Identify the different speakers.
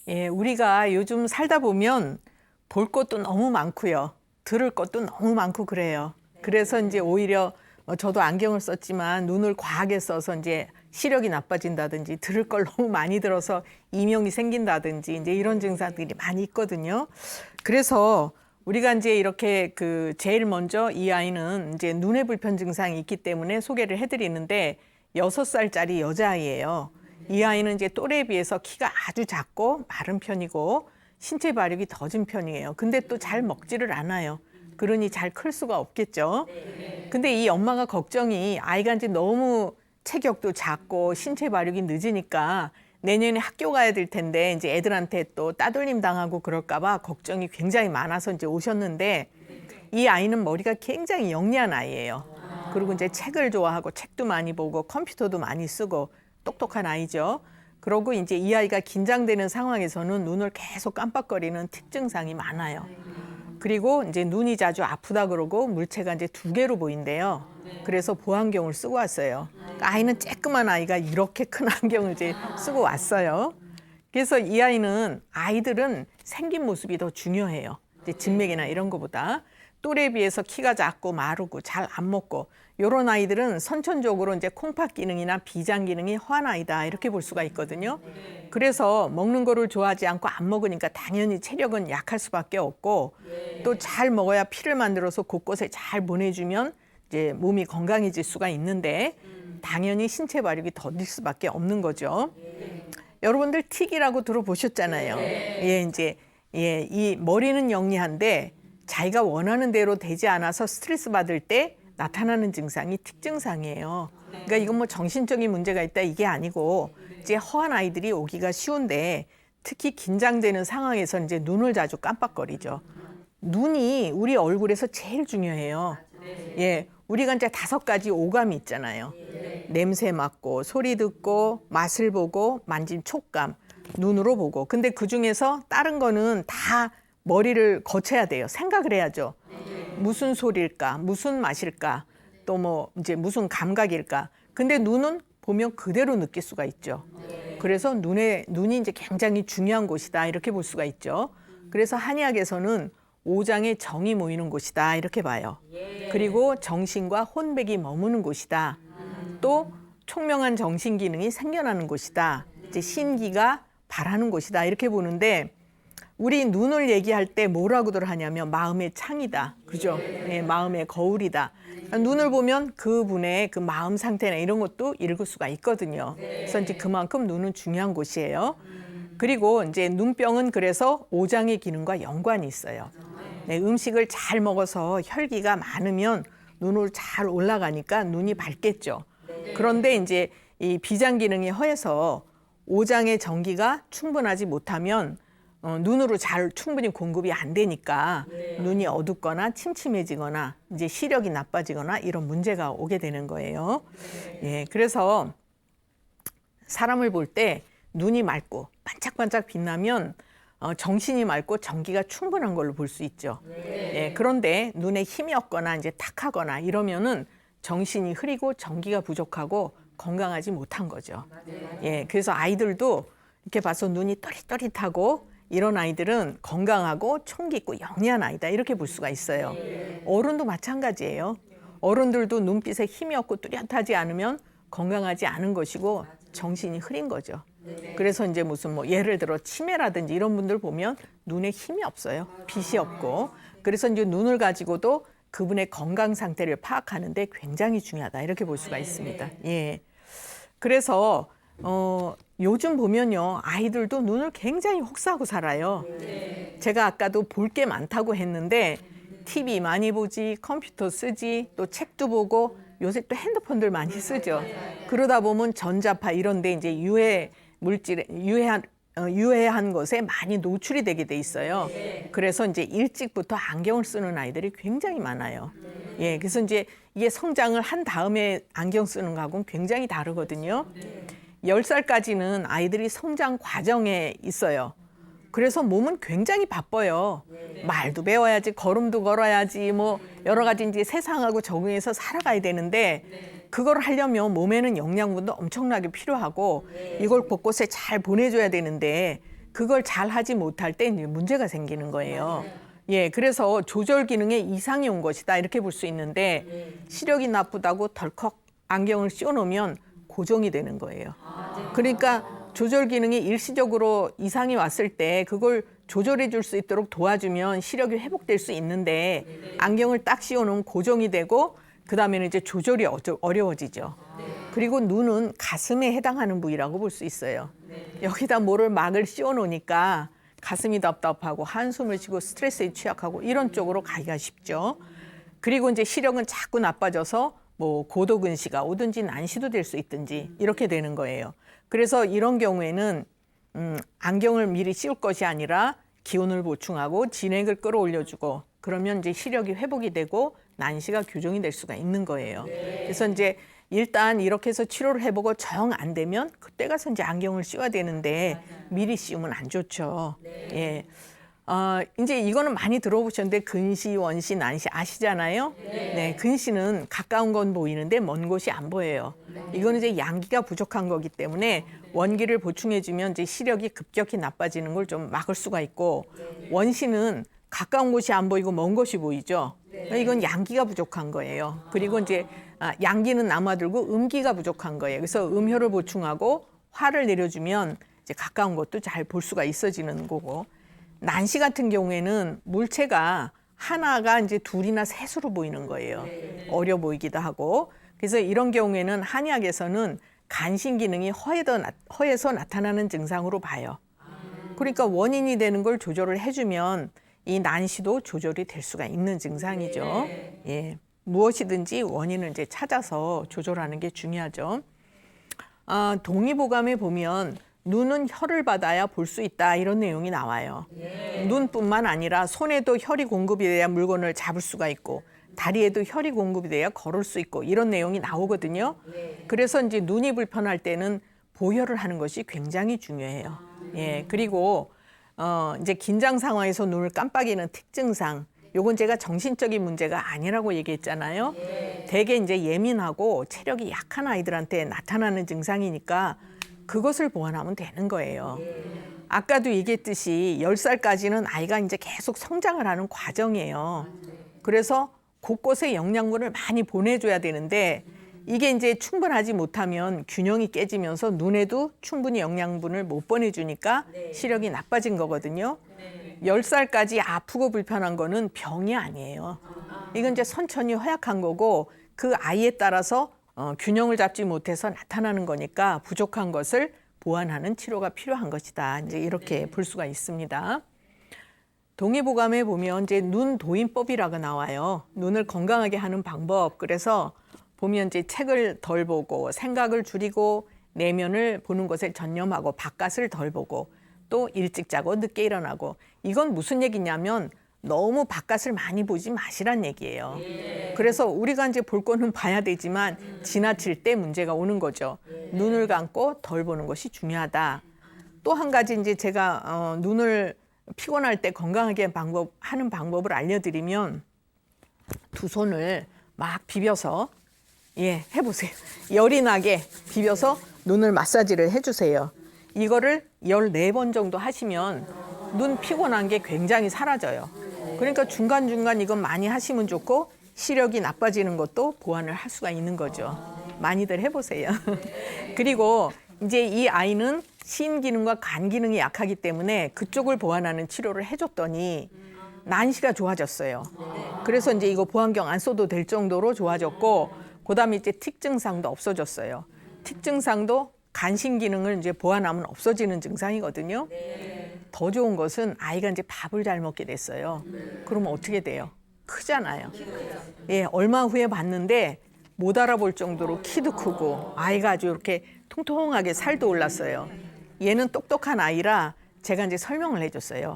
Speaker 1: 예, 우리가 요즘 살다 보면 볼 것도 너무 많고요. 들을 것도 너무 많고 그래요. 그래서 이제 오히려 저도 안경을 썼지만 눈을 과하게 써서 이제 시력이 나빠진다든지 들을 걸 너무 많이 들어서 이명이 생긴다든지 이제 이런 증상들이 많이 있거든요. 그래서 우리가 이제 이렇게 제일 먼저 이 아이는 이제 눈의 불편 증상이 있기 때문에 소개를 해드리는데 6살짜리 여자아이예요. 이 아이는 이제 또래에 비해서 키가 아주 작고 마른 편이고 신체 발육이 더딘 편이에요. 근데 또 잘 먹지를 않아요. 그러니 잘 클 수가 없겠죠. 근데 이 엄마가 걱정이 아이가 이제 너무 체격도 작고 신체 발육이 늦으니까 내년에 학교 가야 될 텐데 이제 애들한테 또 따돌림 당하고 그럴까 봐 걱정이 굉장히 많아서 이제 오셨는데 이 아이는 머리가 굉장히 영리한 아이예요. 그리고 이제 책을 좋아하고 책도 많이 보고 컴퓨터도 많이 쓰고 똑똑한 아이죠. 그러고 이제 이 아이가 긴장되는 상황에서는 눈을 계속 깜빡거리는 특증상이 많아요. 그리고 이제 눈이 자주 아프다 그러고 물체가 이제 2개로 보인대요. 그래서 보안경을 쓰고 왔어요. 그러니까 아이는 쬐끄만 아이가 이렇게 큰 안경을 이제 쓰고 왔어요. 그래서 이 아이들은 생긴 모습이 더 중요해요. 이제 진맥이나 이런 거보다. 또래에 비해서 키가 작고 마르고 잘 안 먹고 이런 아이들은 선천적으로 이제 콩팥 기능이나 비장 기능이 허한 아이다 이렇게 볼 수가 있거든요. 그래서 먹는 거를 좋아하지 않고 안 먹으니까 당연히 체력은 약할 수밖에 없고 또 잘 먹어야 피를 만들어서 곳곳에 잘 보내주면 이제 몸이 건강해질 수가 있는데 당연히 신체 발육이 더딜 수밖에 없는 거죠. 여러분들 틱이라고 들어보셨잖아요. 이 머리는 영리한데 자기가 원하는 대로 되지 않아서 스트레스 받을 때 나타나는 증상이 틱 증상이에요. 그러니까 이건 뭐 정신적인 문제가 있다 이게 아니고 이제 허한 아이들이 오기가 쉬운데 특히 긴장되는 상황에서 이제 눈을 자주 깜빡거리죠. 눈이 우리 얼굴에서 제일 중요해요. 예, 우리가 이제 5가지 오감이 있잖아요. 냄새 맡고, 소리 듣고, 맛을 보고, 만진 촉감, 눈으로 보고. 근데 그 중에서 다른 거는 다 머리를 거쳐야 돼요. 생각을 해야죠. 무슨 소리일까? 무슨 맛일까? 또 뭐 이제 무슨 감각일까? 근데 눈은 보면 그대로 느낄 수가 있죠. 그래서 눈이 이제 굉장히 중요한 곳이다. 이렇게 볼 수가 있죠. 그래서 한의학에서는 오장의 정이 모이는 곳이다. 이렇게 봐요. 그리고 정신과 혼백이 머무는 곳이다. 또 총명한 정신 기능이 생겨나는 곳이다. 이제 신기가 발하는 곳이다. 이렇게 보는데 우리 눈을 얘기할 때 뭐라고들 하냐면 마음의 창이다. 그죠? 네, 마음의 거울이다. 눈을 보면 그분의 그 마음 상태나 이런 것도 읽을 수가 있거든요. 그래서 이제 그만큼 눈은 중요한 곳이에요. 그리고 이제 눈병은 그래서 오장의 기능과 연관이 있어요. 네, 음식을 잘 먹어서 혈기가 많으면 눈으로 잘 올라가니까 눈이 밝겠죠. 그런데 이제 이 비장 기능이 허해서 오장의 전기가 충분하지 못하면 눈으로 잘 충분히 공급이 안 되니까 눈이 어둡거나 침침해지거나 이제 시력이 나빠지거나 이런 문제가 오게 되는 거예요. 예, 그래서 사람을 볼 때 눈이 맑고 반짝반짝 빛나면 정신이 맑고 전기가 충분한 걸로 볼 수 있죠. 예, 그런데 눈에 힘이 없거나 이제 탁하거나 이러면은 정신이 흐리고 전기가 부족하고 건강하지 못한 거죠. 예, 그래서 아이들도 이렇게 봐서 눈이 또릿또릿하고 이런 아이들은 건강하고 총기 있고 영리한 아이다 이렇게 볼 수가 있어요. 어른도 마찬가지예요. 어른들도 눈빛에 힘이 없고 뚜렷하지 않으면 건강하지 않은 것이고 정신이 흐린 거죠. 그래서 이제 무슨 뭐 예를 들어 치매라든지 이런 분들 보면 눈에 힘이 없어요. 빛이 없고. 그래서 이제 눈을 가지고도 그분의 건강 상태를 파악하는데 굉장히 중요하다 이렇게 볼 수가 있습니다. 예. 그래서 요즘 보면요 아이들도 눈을 굉장히 혹사하고 살아요. 제가 아까도 볼 게 많다고 했는데 TV 많이 보지, 컴퓨터 쓰지, 또 책도 보고 요새 또 핸드폰들 많이 쓰죠. 그러다 보면 전자파 이런 데 이제 유해 물질, 유해한 것에 많이 노출이 되게 돼 있어요. 그래서 이제 일찍부터 안경을 쓰는 아이들이 굉장히 많아요. 예, 그래서 이제 이게 성장을 한 다음에 안경 쓰는 거하고는 굉장히 다르거든요. 10살까지는 아이들이 성장 과정에 있어요. 그래서 몸은 굉장히 바빠요. 말도 배워야지, 걸음도 걸어야지, 뭐 여러 가지 이제 세상하고 적응해서 살아가야 되는데 그걸 하려면 몸에는 영양분도 엄청나게 필요하고 이걸 곳곳에 잘 보내줘야 되는데 그걸 잘 하지 못할 때 이제 문제가 생기는 거예요. 예, 그래서 조절 기능에 이상이 온 것이다 이렇게 볼 수 있는데 시력이 나쁘다고 덜컥 안경을 씌워놓으면 고정이 되는 거예요. 그러니까 조절 기능이 일시적으로 이상이 왔을 때 그걸 조절해 줄 수 있도록 도와주면 시력이 회복될 수 있는데 안경을 딱 씌워놓으면 고정이 되고 그다음에는 이제 조절이 어려워지죠. 그리고 눈은 가슴에 해당하는 부위라고 볼 수 있어요. 여기다 뭐를 막을 씌워놓으니까 가슴이 답답하고 한숨을 쉬고 스트레스에 취약하고 이런 쪽으로 가기가 쉽죠. 그리고 이제 시력은 자꾸 나빠져서 뭐 고도근시가 오든지 난시도 될 수 있든지 이렇게 되는 거예요. 그래서 이런 경우에는 안경을 미리 씌울 것이 아니라 기운을 보충하고 진액을 끌어올려주고 그러면 이제 시력이 회복이 되고 난시가 교정이 될 수가 있는 거예요. 그래서 이제 일단 이렇게 해서 치료를 해보고 정 안 되면 그때 가서 이제 안경을 씌워야 되는데 미리 씌우면 안 좋죠. 예. 이제 이거는 많이 들어보셨는데 근시, 원시, 난시 아시잖아요. 네, 근시는 가까운 건 보이는데 먼 곳이 안 보여요. 이거는 이제 양기가 부족한 거기 때문에 원기를 보충해주면 이제 시력이 급격히 나빠지는 걸 좀 막을 수가 있고 원시는 가까운 곳이 안 보이고 먼 곳이 보이죠. 이건 양기가 부족한 거예요. 그리고 이제 양기는 남아들고 음기가 부족한 거예요. 그래서 음혈을 보충하고 화를 내려주면 이제 가까운 것도 잘 볼 수가 있어지는 거고. 난시 같은 경우에는 물체가 하나가 이제 둘이나 셋으로 보이는 거예요. 어려 보이기도 하고. 그래서 이런 경우에는 한의학에서는 간신 기능이 허해서 나타나는 증상으로 봐요. 그러니까 원인이 되는 걸 조절을 해주면 이 난시도 조절이 될 수가 있는 증상이죠. 예, 무엇이든지 원인을 이제 찾아서 조절하는 게 중요하죠. 동의보감에 보면 눈은 혈을 받아야 볼 수 있다 이런 내용이 나와요. 눈뿐만 아니라 손에도 혈이 공급이 돼야 물건을 잡을 수가 있고 다리에도 혈이 공급이 돼야 걸을 수 있고 이런 내용이 나오거든요. 그래서 이제 눈이 불편할 때는 보혈을 하는 것이 굉장히 중요해요. 예, 그리고 이제 긴장 상황에서 눈을 깜빡이는 특증상 요건 제가 정신적인 문제가 아니라고 얘기했잖아요. 되게 이제 예민하고 체력이 약한 아이들한테 나타나는 증상이니까 그것을 보완하면 되는 거예요. 아까도 얘기했듯이 10살까지는 아이가 이제 계속 성장을 하는 과정이에요. 그래서 곳곳에 영양분을 많이 보내줘야 되는데 이게 이제 충분하지 못하면 균형이 깨지면서 눈에도 충분히 영양분을 못 보내주니까 시력이 나빠진 거거든요. 10살까지 아프고 불편한 거는 병이 아니에요. 이건 이제 선천이 허약한 거고 그 아이에 따라서 균형을 잡지 못해서 나타나는 거니까 부족한 것을 보완하는 치료가 필요한 것이다. 이제 이렇게 볼 수가 있습니다. 동의보감에 보면 이제 눈 도인법이라고 나와요. 눈을 건강하게 하는 방법. 그래서 보면 이제 책을 덜 보고 생각을 줄이고 내면을 보는 것에 전념하고 바깥을 덜 보고 또 일찍 자고 늦게 일어나고 이건 무슨 얘기냐면 너무 바깥을 많이 보지 마시란 얘기예요. 그래서 우리가 이제 볼 거는 봐야 되지만 지나칠 때 문제가 오는 거죠. 눈을 감고 덜 보는 것이 중요하다. 또 한 가지 이제 제가 눈을 피곤할 때 건강하게 하는 방법을 알려드리면 두 손을 막 비벼서 해보세요. 열이 나게 비벼서 눈을 마사지를 해주세요. 이거를 14번 정도 하시면 눈 피곤한 게 굉장히 사라져요. 그러니까 중간중간 이건 많이 하시면 좋고 시력이 나빠지는 것도 보완을 할 수가 있는 거죠. 많이들 해보세요. 그리고 이제 이 아이는 신 기능과 간 기능이 약하기 때문에 그쪽을 보완하는 치료를 해줬더니 난시가 좋아졌어요. 그래서 이제 이거 보안경 안 써도 될 정도로 좋아졌고 그다음에 이제 틱 증상도 없어졌어요. 틱 증상도 간신 기능을 이제 보완하면 없어지는 증상이거든요. 더 좋은 것은 아이가 이제 밥을 잘 먹게 됐어요. 그러면 어떻게 돼요? 크잖아요. 예, 얼마 후에 봤는데 못 알아볼 정도로 키도 크고 아이가 아주 이렇게 통통하게 살도 올랐어요. 얘는 똑똑한 아이라 제가 이제 설명을 해줬어요.